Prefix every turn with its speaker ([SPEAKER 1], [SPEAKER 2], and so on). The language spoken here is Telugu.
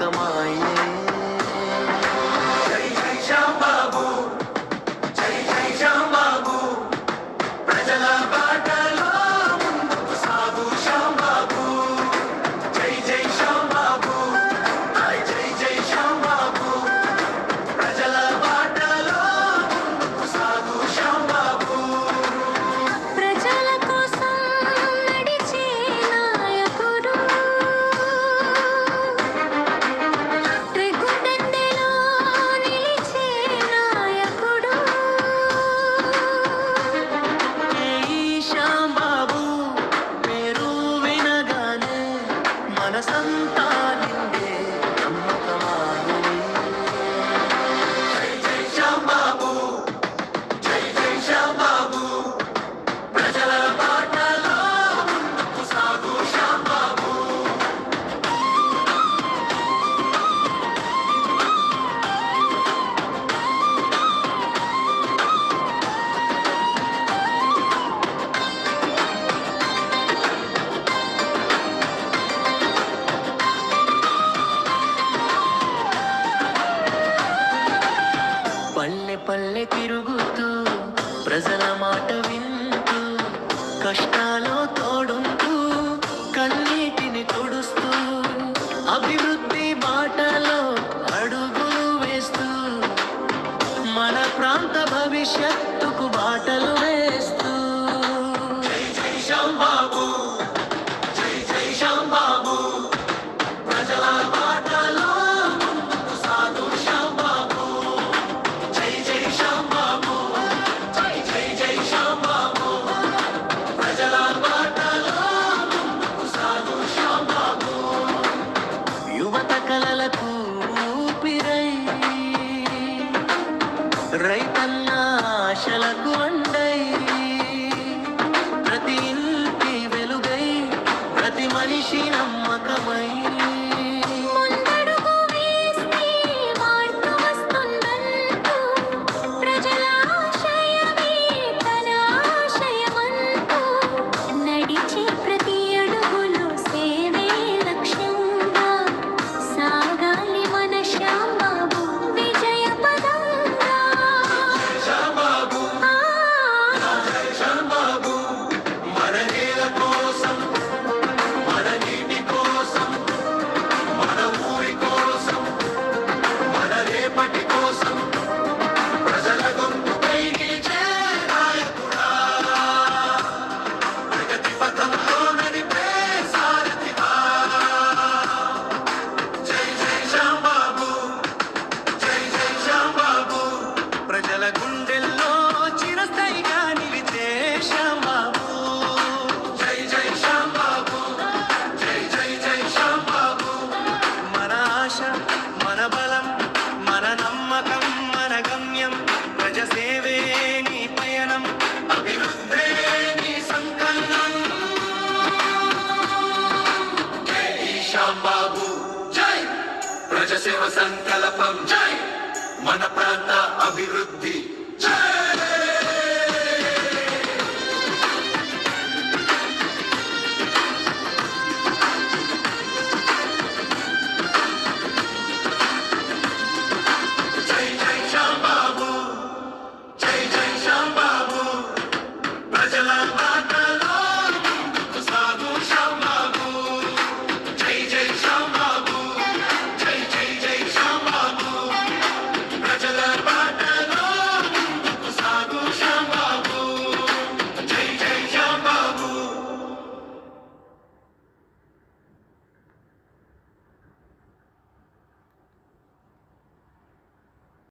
[SPEAKER 1] నమ్మకమాయే.
[SPEAKER 2] జై జై శ్యాంబాబు, జై జై శ్యాంబాబు, ప్రజల బాటలో ముందుకు సాగు శ్యాంబాబు. జై జై శ్యాంబాబు, జై జై శ్యాంబాబు, ప్రజల బాటలో ముందుకు సాగు శ్యాంబాబు.
[SPEAKER 3] ప్రజల కోసం నడిచే నాయకుడు, త్రిగుండెలో నిలిచే నాయకుడు.
[SPEAKER 1] ఈ శ్యాంబాబు పేరు వినగానే మనసంతా నిండే నమ్మకమాయే.
[SPEAKER 2] జై జై శ్యాంబాబు, జై జై శ్యాంబాబు, ప్రజల బాటలో ముందుకు సాగు శ్యాంబాబు.
[SPEAKER 1] పల్లె పల్లె తిరుగుతూ ప్రజల మాట వింటూ కష్టాలు తోడుంటూ కన్నీటిని తుడుస్తూ అభివృద్ధి బాటలో అడుగులు వేస్తూ మన ప్రాంత భవిష్యత్తుకు బాటలు వేస్తూ.
[SPEAKER 2] జై జై శ్యాంబాబు, జై జై శ్యాంబాబు, ప్రజల బాటలో ముందుకు సాగు శ్యాంబాబు. జై జై శ్యాంబాబు, జై జై శ్యాంబాబు, ప్రజల బాటలో ముందుకు సాగు శ్యాంబాబు.
[SPEAKER 1] యువత కలలకు ఊపిరై రైతన్న ఆశలకు అండై ప్రతి ఇంటి వెలుగై ప్రతి మనిషి నమ్మకమై
[SPEAKER 3] ముందడుగు వేస్తే మార్పు వస్తుందంటూ, ప్రజల ఆశయమే తన ఆశయమంటూ, నడిచే ప్రతి అడుగులో సేవే లక్ష్యంగా సాగాలి మన శ్యాంబాబు విజయ పదంగా.
[SPEAKER 2] శ్యాంబాబు, జై శ్యాంబాబు, మన నేల కోసం, మన నీటి కోసం, మన ఊరి కోసం, మన రేపటి కోసం, ప్రజల గొంతుకై నిలిచే నాయకుడా, ప్రగతి పథంలో నడిపే సారథిగా. జై జై శ్యాంబాబు, జై జై శ్యాంబాబు,
[SPEAKER 1] ప్రజల గుండెల్లో చిరస్థాయిగా నిలిచే శ్యాంబాబు.
[SPEAKER 2] జై జై శ్యాంబాబు, జై జై శ్యాంబాబు.
[SPEAKER 1] మన ఆశ మన బలం మన నమ్మకం మన గమ్యం ప్రజసేవే నీ పయనం
[SPEAKER 2] అభివృద్ధే నీ సంకల్పం. జై శ్యాంబాబు, జై ప్రజసేవ సంకల్పం. జై మన ప్రాంత అభివృద్ధి. జై